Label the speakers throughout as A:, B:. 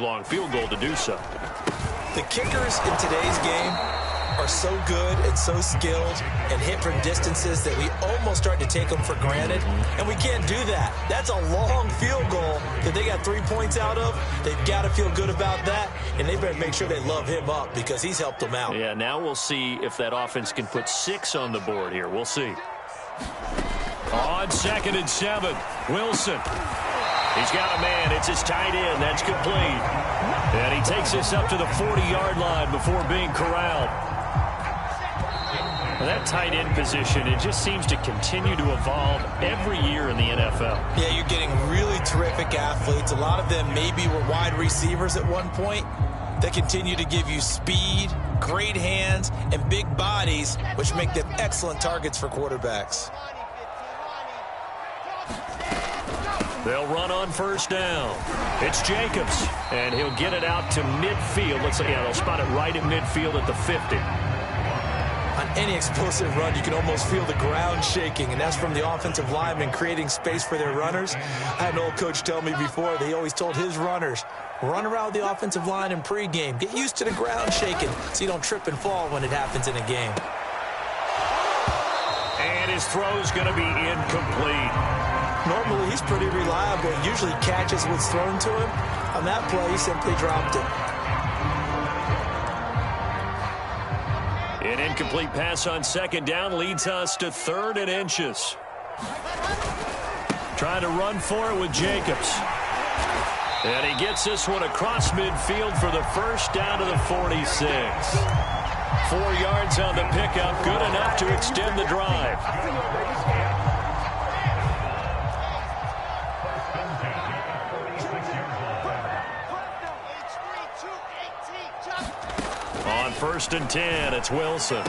A: long field goal to do so.
B: The kickers in today's game are so good and so skilled and hit from distances that we almost start to take them for granted, and we can't do that. That's a long field goal that they got 3 points out of. They've got to feel good about that, and they better make sure they love him up because he's helped them out.
A: Yeah, now we'll see if that offense can put 6 on the board here. We'll see. On 2nd and 7, Wilson. He's got a man. It's his tight end. That's complete. And he takes this up to the 40-yard line before being corralled. That tight end position, it just seems to continue to evolve every year in the NFL.
B: Yeah, you're getting really terrific athletes. A lot of them maybe were wide receivers at one point. They continue to give you speed, great hands, and big bodies, which make them excellent targets for quarterbacks.
A: They'll run on 1st down. It's Jacobs, and he'll get it out to midfield. Let's say, yeah, they'll spot it right at midfield at the 50.
B: On any explosive run, you can almost feel the ground shaking, and that's from the offensive linemen creating space for their runners. I had an old coach tell me before, they always told his runners, run around the offensive line in pregame. Get used to the ground shaking so you don't trip and fall when it happens in a game.
A: And his throw's going to be incomplete.
B: Normally, he's pretty reliable. Usually catches what's thrown to him. On that play, he simply dropped it.
A: An incomplete pass on 2nd down leads us to 3rd and inches. Trying to run for it with Jacobs. And he gets this one across midfield for the 1st down to the 46. 4 yards on the pickup, good enough to extend the drive. On 1st and 10, it's Wilson. And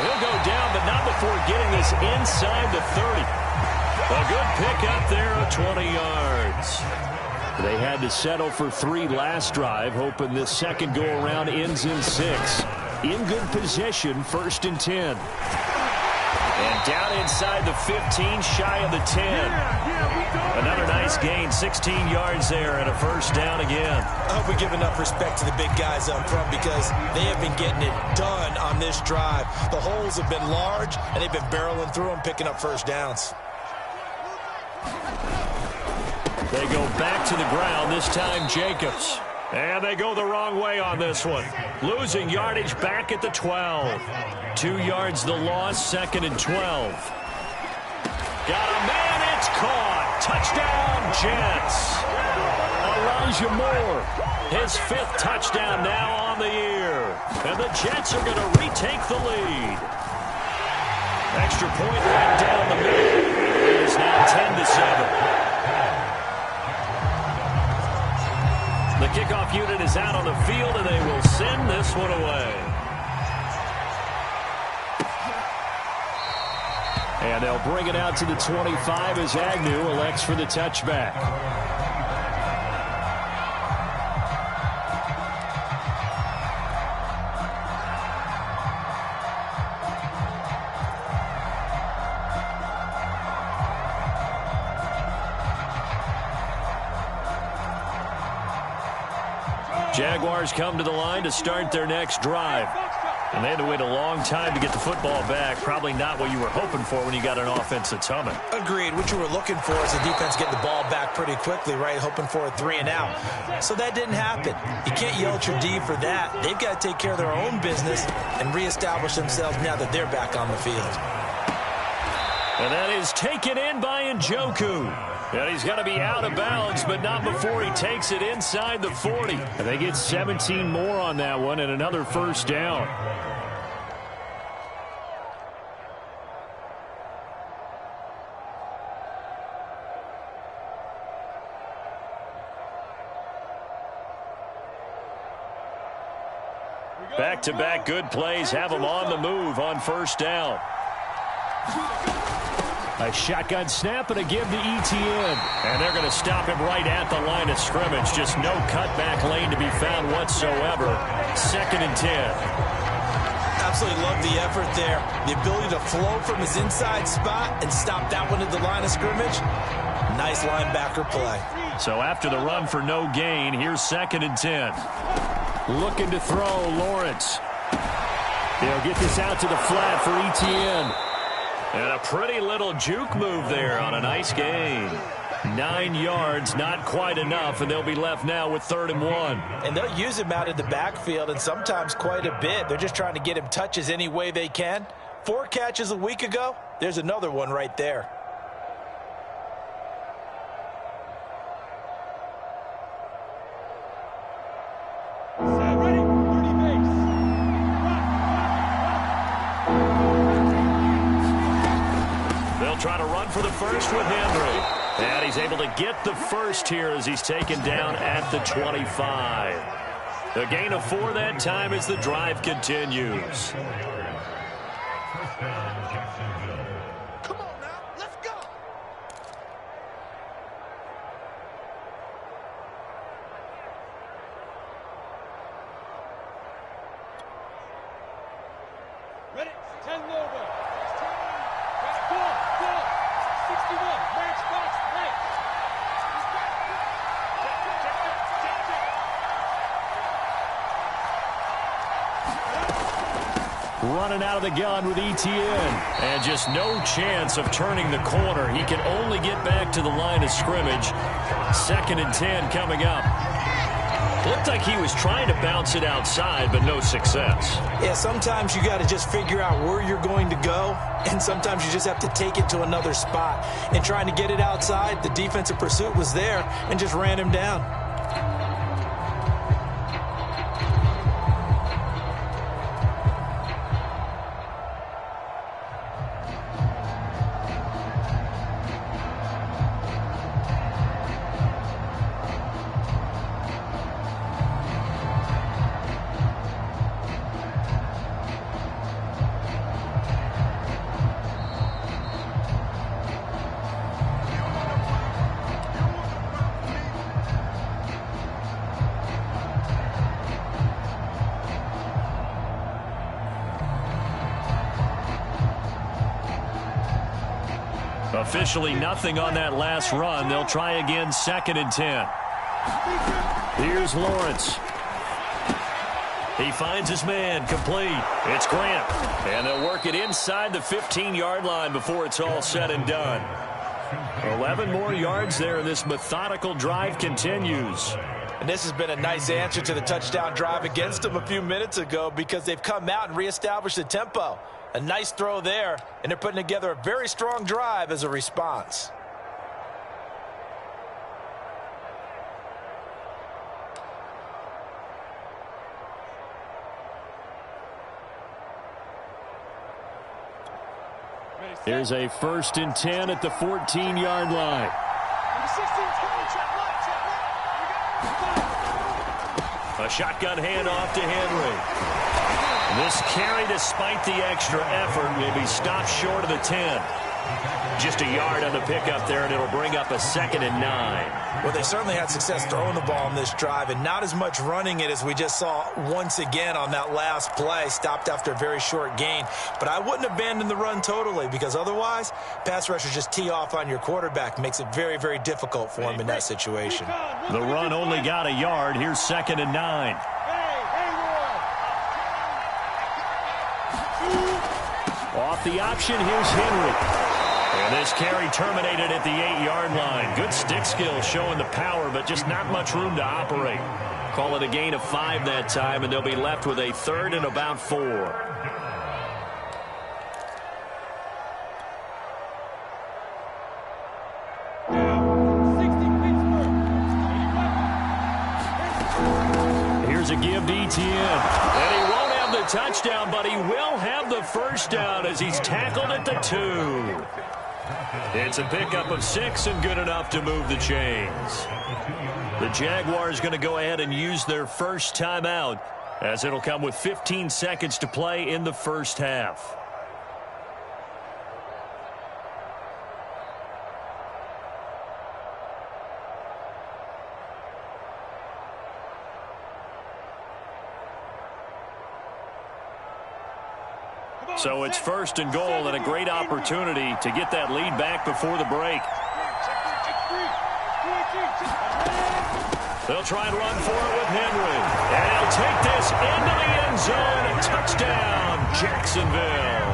A: he'll go down, but not before getting this inside the 30. A good pickup there of 20 yards. They had to settle for 3 last drive, hoping this second go-around ends in 6. In good position, 1st and 10. And down inside the 15, shy of the 10. Another nice gain, 16 yards there and a 1st down again.
B: I hope we give enough respect to the big guys up front because they have been getting it done on this drive. The holes have been large, and they've been barreling through them, picking up 1st downs.
A: They go back to the ground, this time Jacobs. And they go the wrong way on this one. Losing yardage back at the 12. 2 yards the loss, 2nd and 12. Got a man, it's caught. Touchdown, Jets. Elijah Moore, his 5th touchdown now on the year. And the Jets are going to retake the lead. Extra point right down the middle. It is now 10-7. The kickoff unit is out on the field, and they will send this one away. And they'll bring it out to the 25 as Agnew elects for the touchback. Jaguars come to the line to start their next drive. And they had to wait a long time to get the football back. Probably not what you were hoping for when you got an offense that's humming.
B: Agreed. What you were looking for is the defense getting the ball back pretty quickly, right? Hoping for a 3 and out. So that didn't happen. You can't yell at your D for that. They've got to take care of their own business and reestablish themselves now that they're back on the field.
A: And that is taken in by Njoku. And he's going to be out of bounds, but not before he takes it inside the 40. And they get 17 more on that one and another 1st down. Back-to-back good plays have them on the move on 1st down. A shotgun snap and a give to Etienne. And they're going to stop him right at the line of scrimmage. Just no cutback lane to be found whatsoever. 2nd and 10.
B: Absolutely love the effort there. The ability to flow from his inside spot and stop that one at the line of scrimmage. Nice linebacker play.
A: So after the run for no gain, here's 2nd and 10. Looking to throw, Lawrence. They'll get this out to the flat for Etienne. And a pretty little juke move there on a nice gain. 9 yards, not quite enough, and they'll be left now with 3rd and 1.
B: And they'll use him out in the backfield, and sometimes quite a bit. They're just trying to get him touches any way they can. 4 catches a week ago, there's another one right there.
A: They'll try to run for the first with Henry. And he's able to get the first here as he's taken down at the 25. A gain of 4 that time as the drive continues.
C: Come on now, let's go.
D: Ready? 10 over. 61. Max box play.
A: Running out of the gun with Etienne. And just no chance of turning the corner. He can only get back to the line of scrimmage. 2nd and 10 coming up. Looked like he was trying to bounce it outside, but no success.
B: Yeah, sometimes you got to just figure out where you're going to go, and sometimes you just have to take it to another spot. And trying to get it outside, the defensive pursuit was there and just ran him down.
A: Officially nothing on that last run. They'll try again, 2nd and 10. Here's Lawrence. He finds his man, complete. It's Grant. And they'll work it inside the 15-yard line before it's all said and done. 11 more yards there, and this methodical drive continues.
B: And this has been a nice answer to the touchdown drive against them a few minutes ago because they've come out and reestablished the tempo. A nice throw there, and they're putting together a very strong drive as a response.
A: Here's a 1st and 10 at the 14-yard line. A shotgun handoff to Henry. This carry, despite the extra effort, will be stopped short of the 10. Just a yard on the pickup there, and it'll bring up a 2nd and 9.
B: Well, they certainly had success throwing the ball in this drive, and not as much running it as we just saw once again on that last play, stopped after a very short gain. But I wouldn't abandon the run totally, because otherwise, pass rushers just tee off on your quarterback. Makes it very, very difficult for him in that situation.
A: The run only got a yard. Here's 2nd and 9. Off the option, here's Henry. And this carry terminated at the 8-yard line. Good stick skill showing the power, but just not much room to operate. Call it a gain of 5 that time, and they'll be left with a 3rd and about 4. Here's a give to Etienne. And he won't have the touchdown, but he will have the first down as he's tackled at the 2. It's a pickup of 6 and good enough to move the chains. The Jaguars going to go ahead and use their first timeout as it'll come with 15 seconds to play in the first half. So it's 1st and goal and a great opportunity to get that lead back before the break. They'll try and run for it with Henry. And he'll take this into the end zone. A touchdown, Jacksonville.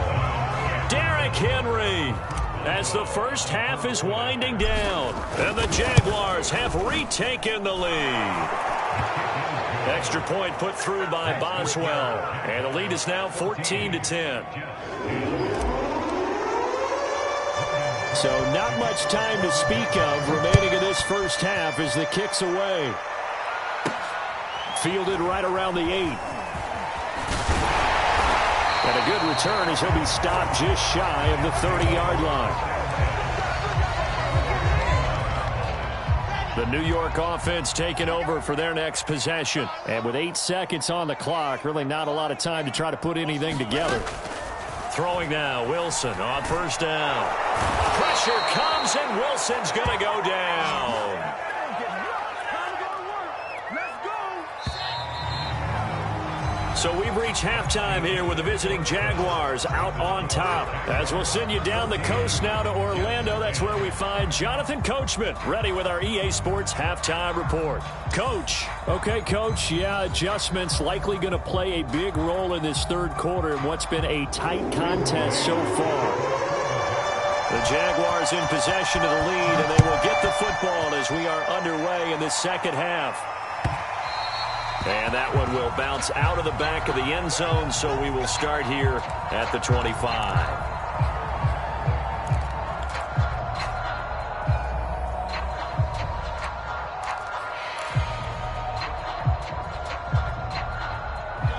A: Derrick Henry, as the first half is winding down. And the Jaguars have retaken the lead. Extra point put through by Boswell. And the lead is now 14-10. So not much time to speak of remaining in this first half as the kick's away. Fielded right around the 8. And a good return as he'll be stopped just shy of the 30-yard line. The New York offense taking over for their next possession. And with 8 seconds on the clock, really not a lot of time to try to put anything together. Throwing now, Wilson on first down. Pressure comes, and Wilson's going to go down. So we've reached halftime here with the visiting Jaguars out on top. As we'll send you down the coast now to Orlando. That's where we find Jonathan Coachman ready with our EA Sports halftime report. Coach. Okay, Coach. Yeah, adjustments likely going to play a big role in this third quarter in what's been a tight contest so far. The Jaguars in possession of the lead, and they will get the football as we are underway in the second half. And that one will bounce out of the back of the end zone, so we will start here at the 25.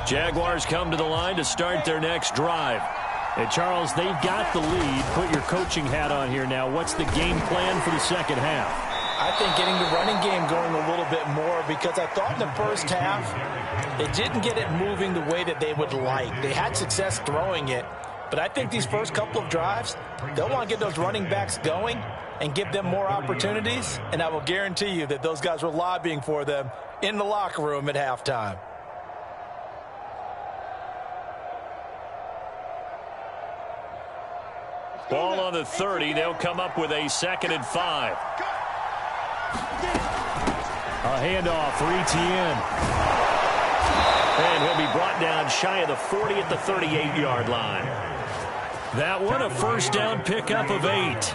A: Jaguars come to the line to start their next drive. And Charles, they've got the lead. Put your coaching hat on here now. What's the game plan for the second half?
B: I think getting the running game going a little bit more, because I thought in the first half they didn't get it moving the way that they would like. They had success throwing it, but I think these first couple of drives, they'll want to get those running backs going and give them more opportunities, and I will guarantee you that those guys were lobbying for them in the locker room at halftime.
A: Ball on the 30. They'll come up with a 2nd and 5. A handoff for Etienne. And he'll be brought down shy of the 40 at the 38-yard line. That one, a first down pickup of 8.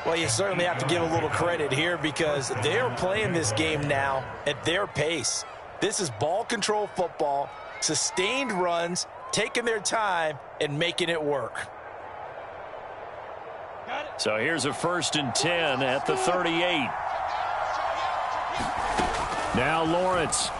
B: Well, you certainly have to give a little credit here because they're playing this game now at their pace. This is ball control football, sustained runs, taking their time, and making it work.
A: So here's a 1st and 10 at the 38. Now Lawrence.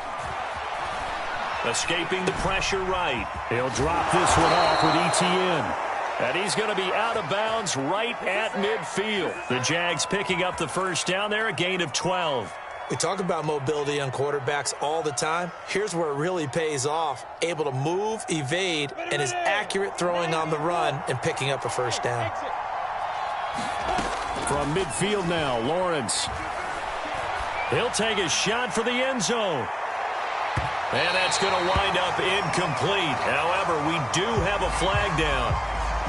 A: Escaping the pressure right. He'll drop this one off with Etienne. And he's going to be out of bounds right at midfield. The Jags picking up the first down there, a gain of 12.
B: We talk about mobility on quarterbacks all the time. Here's where it really pays off. Able to move, evade, and is accurate throwing on the run and picking up a first down.
A: From midfield now, Lawrence. He'll take a shot for the end zone. And that's going to wind up incomplete. However, we do have a flag down.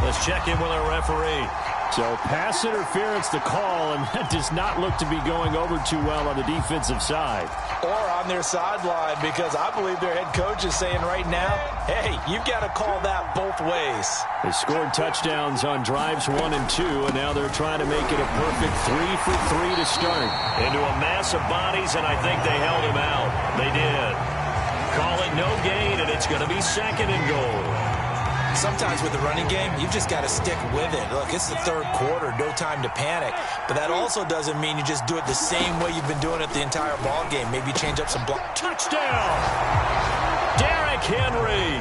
A: Let's check in with our referee. So pass interference the call, and that does not look to be going over too well on the defensive side.
B: Or on their sideline, because I believe their head coach is saying right now, hey, you've got to call that both ways.
A: They scored touchdowns on drives 1 and 2, and now they're trying to make it a perfect 3 for 3 to start. Into a mass of bodies, and I think they held him out. They did. Call it no gain, and it's going to be 2nd and goal.
B: Sometimes with the running game, you've just got to stick with it. Look, it's the third quarter, no time to panic. But that also doesn't mean you just do it the same way you've been doing it the entire ball game. Maybe change up some block.
A: Touchdown! Derrick Henry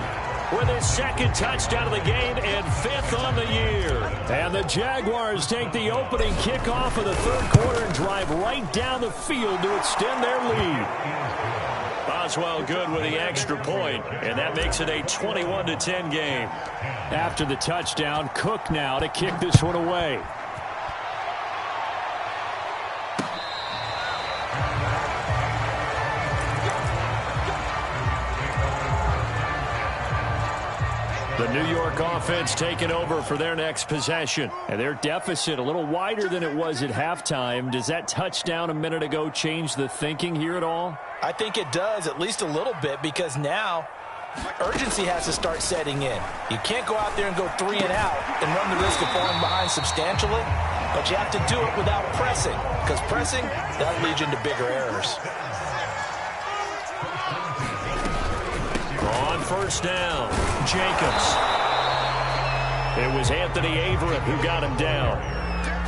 A: with his 2nd touchdown of the game and 5th on the year. And the Jaguars take the opening kickoff of the third quarter and drive right down the field to extend their lead. Boswell good with the extra point, and that makes it a 21-10 game. After the touchdown, Cook now to kick this one away. The New York offense taking over for their next possession. And their deficit a little wider than it was at halftime. Does that touchdown a minute ago change the thinking here at all?
B: I think it does, at least a little bit, because now urgency has to start setting in. You can't go out there and go 3 and out and run the risk of falling behind substantially, but you have to do it without pressing, because pressing, that'll lead you into bigger errors.
A: On first down, Jacobs. It was Anthony Averett who got him down.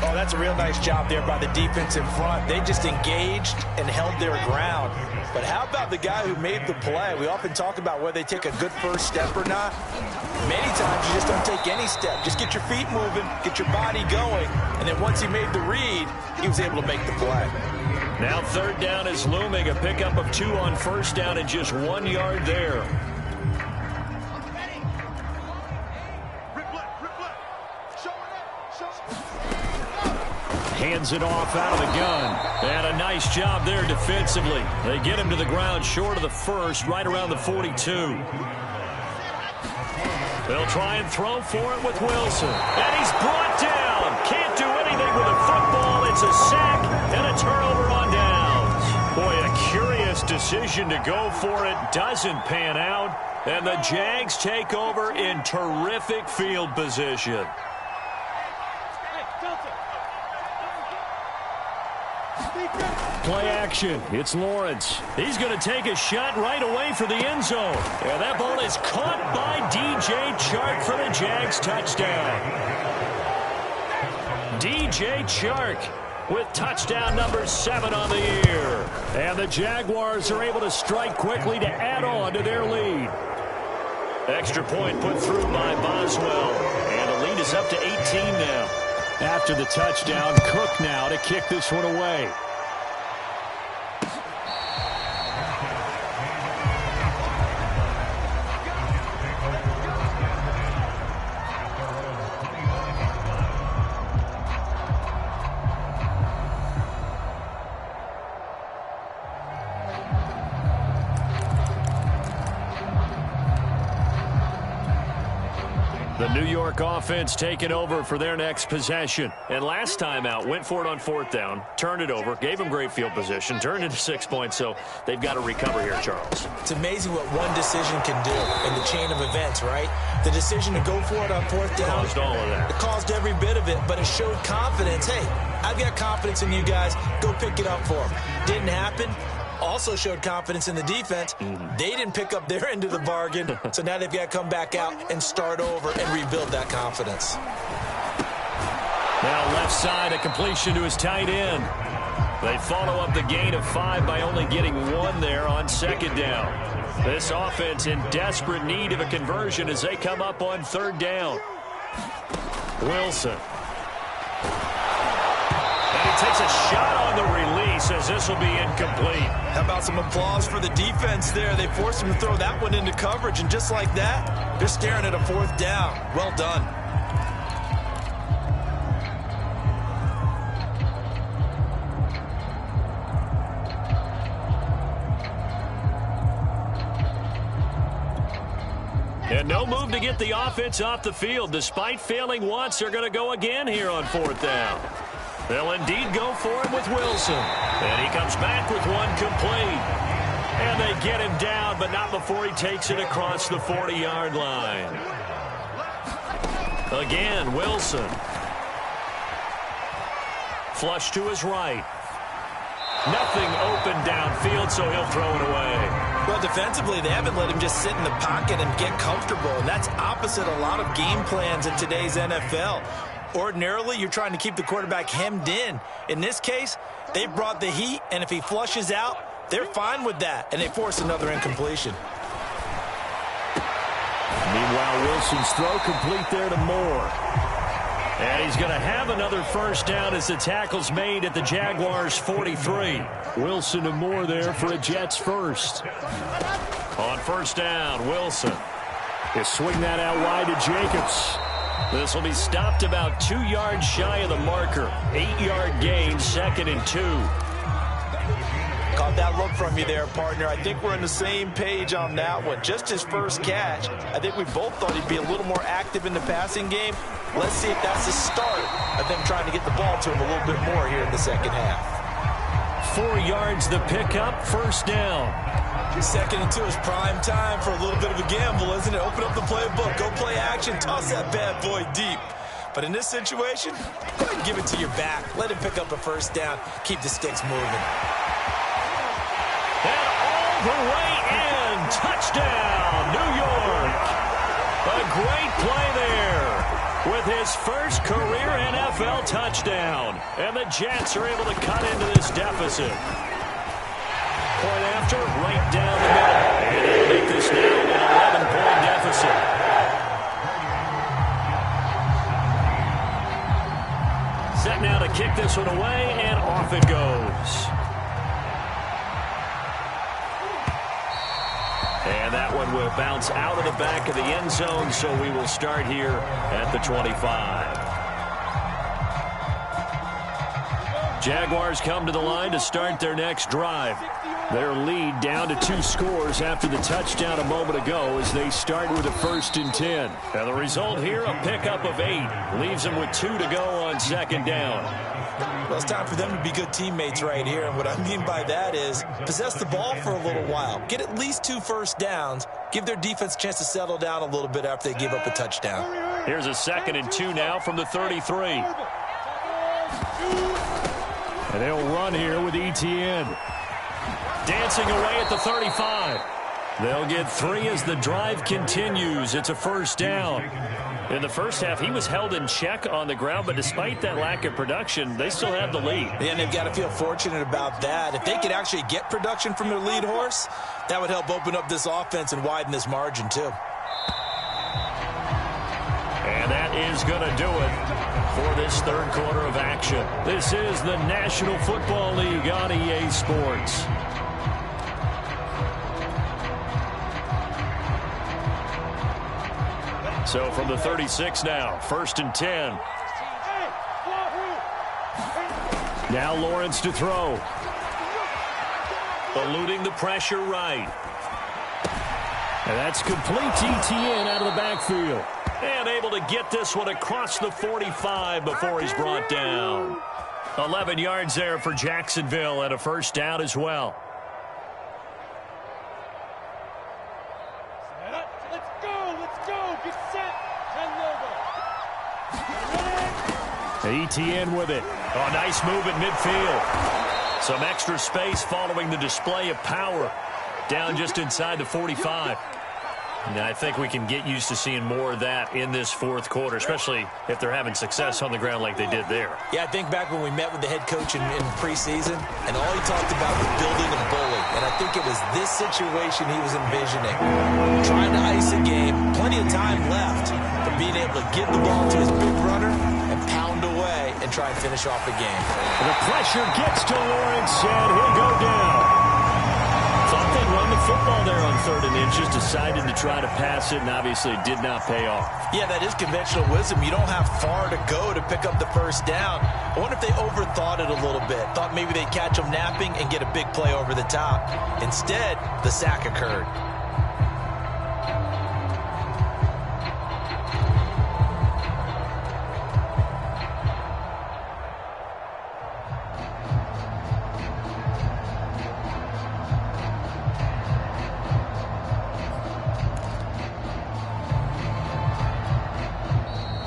B: Oh, that's a real nice job there by the defense in front. They just engaged and held their ground. But how about the guy who made the play? We often talk about whether they take a good first step or not. Many times you just don't take any step. Just get your feet moving, get your body going, and then once he made the read, he was able to make the play.
A: Now third down is looming. A pickup of 2 on first down and just 1 yard there. Hands it off out of the gun. And a nice job there defensively. They get him to the ground short of the first, right around the 42. They'll try and throw for it with Wilson. And he's brought down. Can't do anything with a football. It's a sack and a turnover on downs. Boy, a curious decision to go for it. Doesn't pan out. And the Jags take over in terrific field position. Play action. It's Lawrence. He's going to take a shot right away for the end zone. And that ball is caught by DJ Chark for the Jags touchdown. DJ Chark with touchdown number 7 on the year. And the Jaguars are able to strike quickly to add on to their lead. Extra point put through by Boswell. And the lead is up to 18 now. After the touchdown, Cook now to kick this one away. The New York offense taking over for their next possession. And last time out, went for it on fourth down, turned it over, gave them great field position, turned into 6 points, so they've got to recover here, Charles.
B: It's amazing what one decision can do in the chain of events, right? The decision to go for it on fourth down.
A: Caused all of that.
B: It caused every bit of it, but it showed confidence. Hey, I've got confidence in you guys. Go pick it up for them. Didn't happen. Also showed confidence in the defense. They didn't pick up their end of the bargain, so now they've got to come back out and start over and rebuild that confidence.
A: Now left side, a completion to his tight end. They follow up the gain of 5 by only getting 1 there on second down. This offense in desperate need of a conversion as they come up on third down. Wilson. And he takes a shot on the release as this will be incomplete.
B: How about some applause for the defense there? They forced him to throw that one into coverage, and just like that, they're staring at a fourth down. Well done.
A: And no move to get the offense off the field. Despite failing once, they're going to go again here on fourth down. They'll indeed go for it with Wilson. And he comes back with one complete. And they get him down, but not before he takes it across the 40-yard line. Again, Wilson. Flush to his right. Nothing open downfield, so he'll throw it away.
B: Well, defensively, they haven't let him just sit in the pocket and get comfortable, and that's opposite a lot of game plans in today's NFL. Ordinarily, you're trying to keep the quarterback hemmed in. In this case, they brought the heat, and if he flushes out, they're fine with that, and they force another incompletion.
A: Meanwhile, Wilson's throw complete there to Moore. And he's going to have another first down as the tackle's made at the Jaguars' 43. Wilson and Moore there for a Jets first. On first down, Wilson. He'll swing that out wide to Jacobs. This will be stopped about 2 yards shy of the marker. 8-yard gain, 2nd and 2.
B: Caught that that look from you there, partner. I think we're on the same page on that one. Just his first catch, I think we both thought he'd be a little more active in the passing game. Let's see if that's the start of them trying to get the ball to him a little bit more here in the second half.
A: 4 yards the pickup, first down.
B: 2nd and 2 is prime time for a little bit of a gamble, isn't it? Open up the playbook, go play action, toss that bad boy deep. But in this situation, go ahead and give it to your back. Let him pick up a first down. Keep the sticks moving.
A: And all the way in. Touchdown, New York. A great play there with his first career NFL touchdown. And the Jets are able to cut into this deficit. Point after, right down the middle. And they'll make this now an 11-point deficit. Set now to kick this one away, and off it goes. And that one will bounce out of the back of the end zone, so we will start here at the 25. Jaguars come to the line to start their next drive. Their lead down to 2 scores after the touchdown a moment ago as they start with a 1st and 10. And the result here, a pickup of 8. Leaves them with 2 to go on 2nd down.
B: Well, it's time for them to be good teammates right here. And what I mean by that is possess the ball for a little while. Get at least 2 first downs. Give their defense a chance to settle down a little bit after they give up a touchdown.
A: Here's a 2nd and 2 now from the 33. And they'll run here with Etienne. Dancing away at the 35. They'll get 3 as the drive continues. It's a first down. In the first half, he was held in check on the ground, but despite that lack of production, they still have the lead.
B: And they've got to feel fortunate about that. If they could actually get production from their lead horse, that would help open up this offense and widen this margin too.
A: And that is going to do it for this 3rd quarter of action. This is the National Football League on EA Sports. So from the 36 now, 1st and 10. Now Lawrence to throw. Eluding the pressure right. And that's complete to Etienne out of the backfield. And able to get this one across the 45 before he's brought down. 11 yards there for Jacksonville and a first down as well. Etienne with it. Oh, nice move at midfield. Some extra space following the display of power. Down just inside the 45. And I think we can get used to seeing more of that in this 4th quarter, especially if they're having success on the ground like they did there.
B: Yeah, I think back when we met with the head coach in preseason, and all he talked about was building and bullying. And I think it was this situation he was envisioning. Trying to ice a game, plenty of time left, but being able to give the ball to his big runner and pound away and try and finish off the game.
A: The pressure gets to Lawrence, and he'll go down. Thought they'd run the football there on 3rd and inches, decided to try to pass it, and obviously did not pay off.
B: Yeah, that is conventional wisdom. You don't have far to go to pick up the first down. I wonder if they overthought it a little bit. Thought maybe they'd catch them napping and get a big play over the top. Instead, the sack occurred.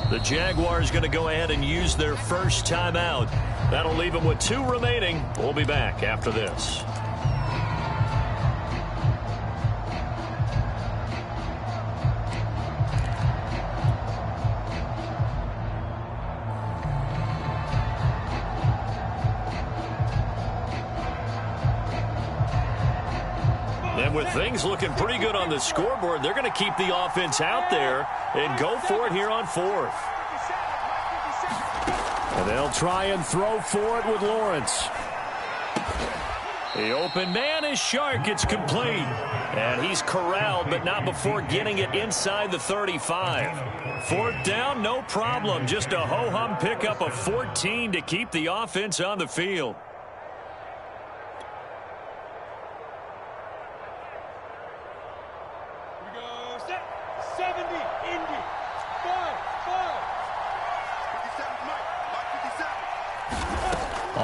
A: The Jaguars going to go ahead and use their first timeout. That'll leave them with 2 remaining. We'll be back after this. And with things looking pretty good on the scoreboard, they're going to keep the offense out there and go for it here on 4th. And they'll try and throw for it with Lawrence. The open man is Shark. It's complete. And he's corralled, but not before getting it inside the 35. 4th down, no problem. Just a ho-hum pickup of 14 to keep the offense on the field.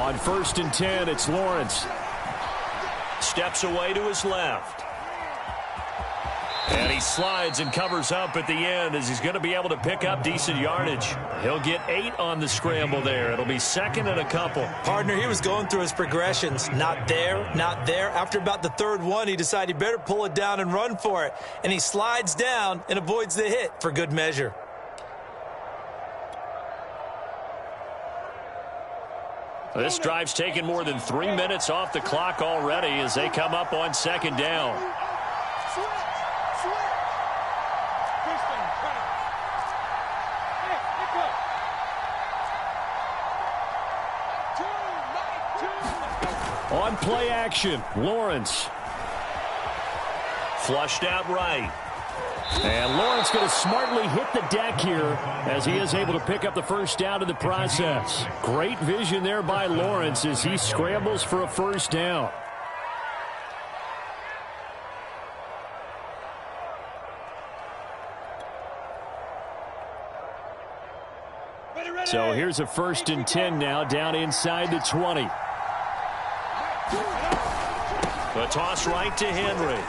A: On 1st and 10, it's Lawrence. Steps away to his left. And he slides and covers up at the end as he's going to be able to pick up decent yardage. He'll get 8 on the scramble there. It'll be 2nd and a couple.
B: Partner, he was going through his progressions. Not there, not there. After about the 3rd one, he decided he better pull it down and run for it. And he slides down and avoids the hit for good measure.
A: This drive's taken more than 3 minutes off the clock already as they come up on 2nd down. On play action, Lawrence. Flushed out right. And Lawrence going to smartly hit the deck here as he is able to pick up the first down in the process. Great vision there by Lawrence as he scrambles for a first down. So here's a 1st and 10 now down inside the 20. The toss right to Henry.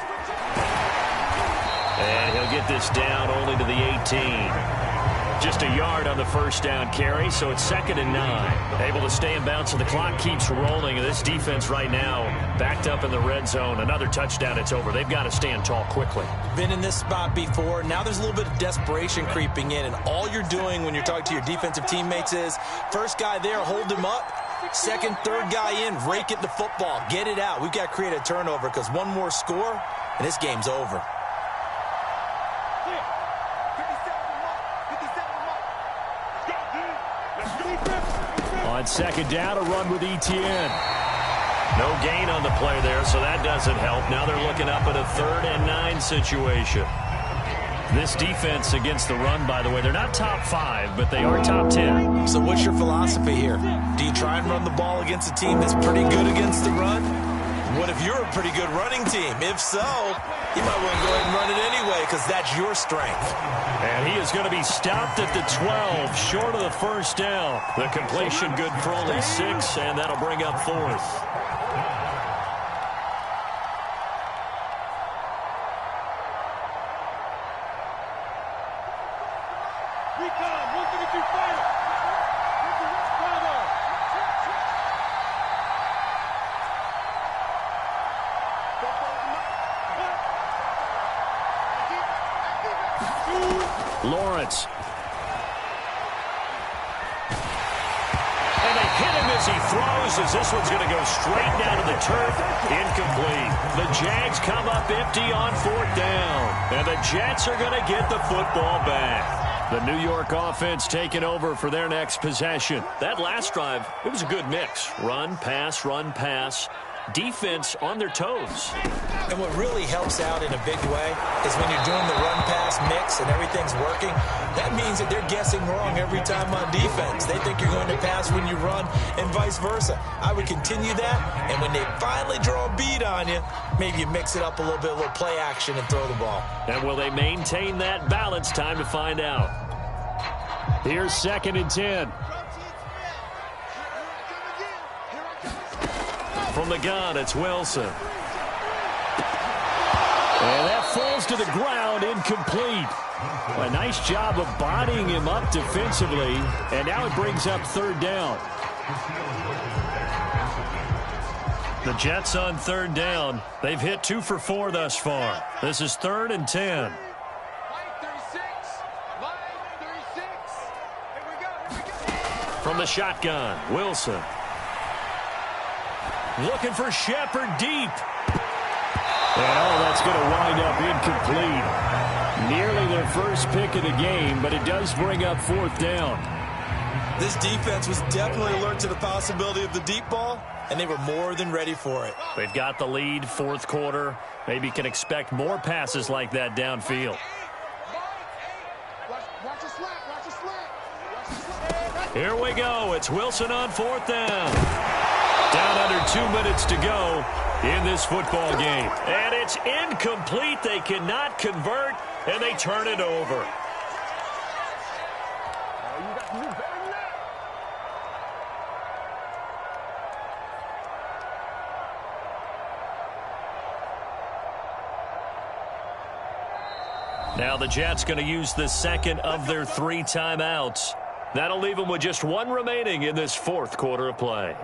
A: And he'll get this down only to the 18. Just a yard on the first down carry, so it's 2nd and 9. Able to stay in bounds, and the clock keeps rolling. And this defense right now backed up in the red zone. Another touchdown, it's over. They've got to stand tall quickly.
B: Been in this spot before. Now there's a little bit of desperation creeping in, and all you're doing when you're talking to your defensive teammates is first guy there, hold him up. 2nd, 3rd guy in, rake at the football. Get it out. We've got to create a turnover because one more score, and this game's over.
A: On 2nd down, a run with Etienne. No gain on the play there, so that doesn't help. Now they're looking up at a 3rd and 9 situation. This defense against the run, by the way, they're not top 5, but they are top 10.
B: So what's your philosophy here? Do you try and run the ball against a team that's pretty good against the run? What if you're a pretty good running team? If so, you might want to go ahead and run it anyway because that's your strength.
A: And he is going to be stopped at the 12, short of the first down. The completion good for only 6, and that'll bring up 4th. Lawrence. And they hit him as he throws as this one's going to go straight down to the turf. Incomplete. The Jags come up empty on 4th down. And the Jets are going to get the football back. The New York offense taking over for their next possession. That last drive, it was a good mix. Run, pass. Defense on their toes.
B: And what really helps out in a big way is when you're doing the run-pass mix and everything's working, that means that they're guessing wrong every time on defense. They think you're going to pass when you run and vice versa. I would continue that, and when they finally draw a beat on you, maybe you mix it up a little play action and throw the ball. And
A: will they maintain that balance? Time to find out. Here's 2nd and 10. From the gun, it's Wilson. And that falls to the ground, incomplete. A nice job of bodying him up defensively, and now it brings up 3rd down. The Jets on 3rd down. They've hit 2 for 4 thus far. This is 3rd and 10. From the shotgun, Wilson. Looking for Shepard deep. And that's going to wind up incomplete. Nearly their first pick of the game, but it does bring up 4th down.
B: This defense was definitely alert to the possibility of the deep ball, and they were more than ready for it.
A: They've got the lead, 4th quarter. Maybe can expect more passes like that downfield. Here we go. It's Wilson on 4th down. Down under 2 minutes to go in this football game. And it's incomplete. They cannot convert, and they turn it over. Now the Jets going to use the second of their 3 timeouts. That'll leave them with just 1 remaining in this 4th quarter of play.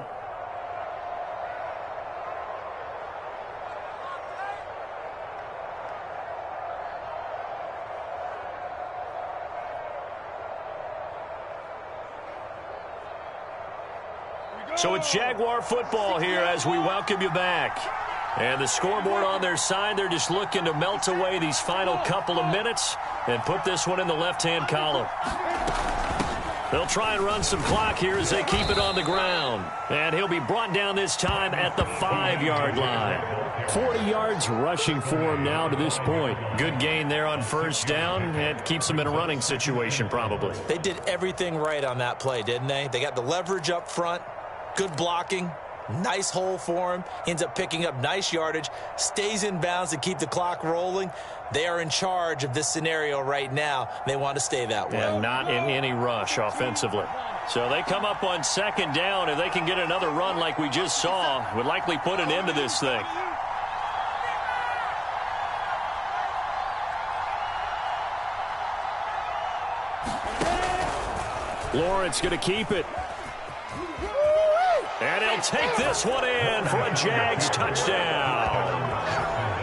A: So it's Jaguar football here as we welcome you back. And the scoreboard on their side, they're just looking to melt away these final couple of minutes and put this one in the left-hand column. They'll try and run some clock here as they keep it on the ground. And he'll be brought down this time at the 5-yard line. 40 yards rushing for him now to this point. Good gain there on first down. It keeps them in a running situation probably.
B: They did everything right on that play, didn't they? They got the leverage up front. Good blocking, nice hole for him, ends up picking up nice yardage, stays in bounds to keep the clock rolling. They are in charge of this scenario right now. They want to stay that way.
A: And not in any rush offensively. So they come up on 2nd down. If they can get another run like we just saw, would likely put an end to this thing. Lawrence going to keep it. And he'll take this one in for a Jags touchdown.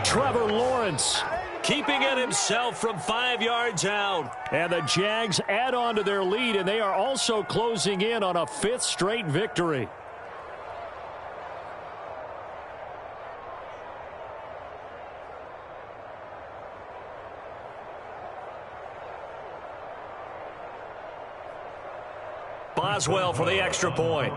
A: Trevor Lawrence keeping it himself from 5 yards out. And the Jags add on to their lead, and they are also closing in on a 5th straight victory. Boswell for the extra point.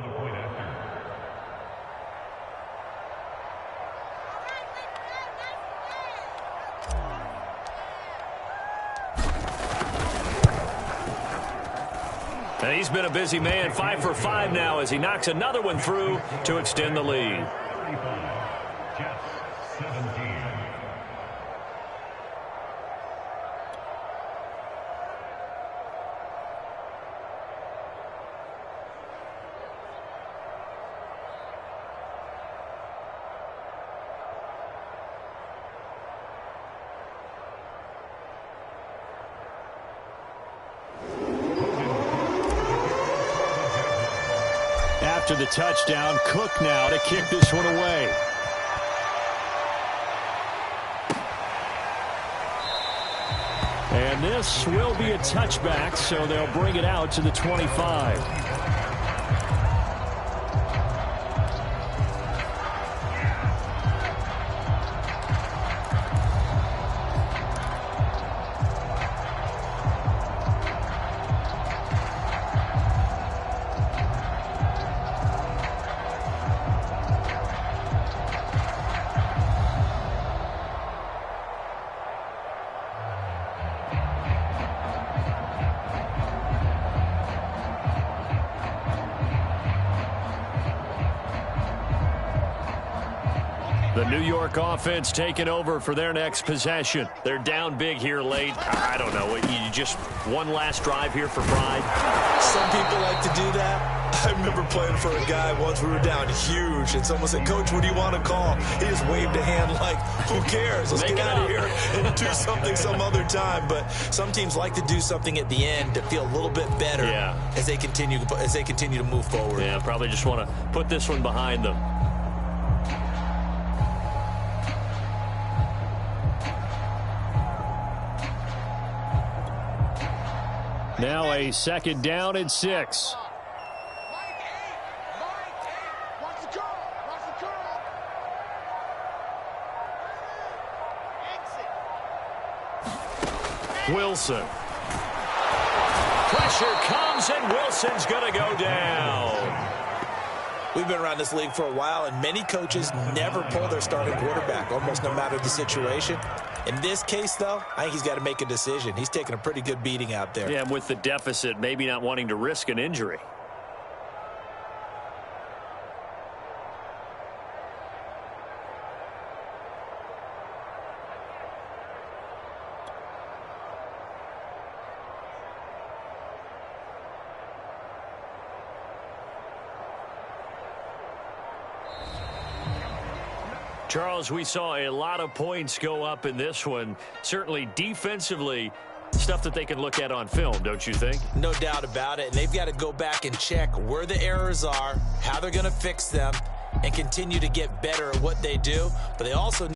A: And he's been a busy man, 5 for 5 now as he knocks another one through to extend the lead. After the touchdown, Cook now to kick this one away. And this will be a touchback, so they'll bring it out to the 25. The New York offense taking over for their next possession. They're down big here late. I don't know. You just one last drive here for pride?
B: Some people like to do that. I remember playing for a guy once. We were down huge, and someone said, "Coach, what do you want to call?" He just waved a hand like, "Who cares? Let's get out of here and do something some other time." But some teams like to do something at the end to feel a little bit better as they continue to move forward.
A: Yeah, probably just want to put this one behind them. Now a 2nd down and 6. Wilson. Pressure comes, and Wilson's going to go down.
B: We've been around this league for a while, and many coaches never pull their starting quarterback, almost no matter the situation. In this case, though, I think he's got to make a decision. He's taking a pretty good beating out there.
A: Yeah, with the deficit, maybe not wanting to risk an injury. Charles, we saw a lot of points go up in this one. Certainly defensively, stuff that they can look at on film, don't you think?
B: No doubt about it. And they've got to go back and check where the errors are, how they're going to fix them, and continue to get better at what they do. But they also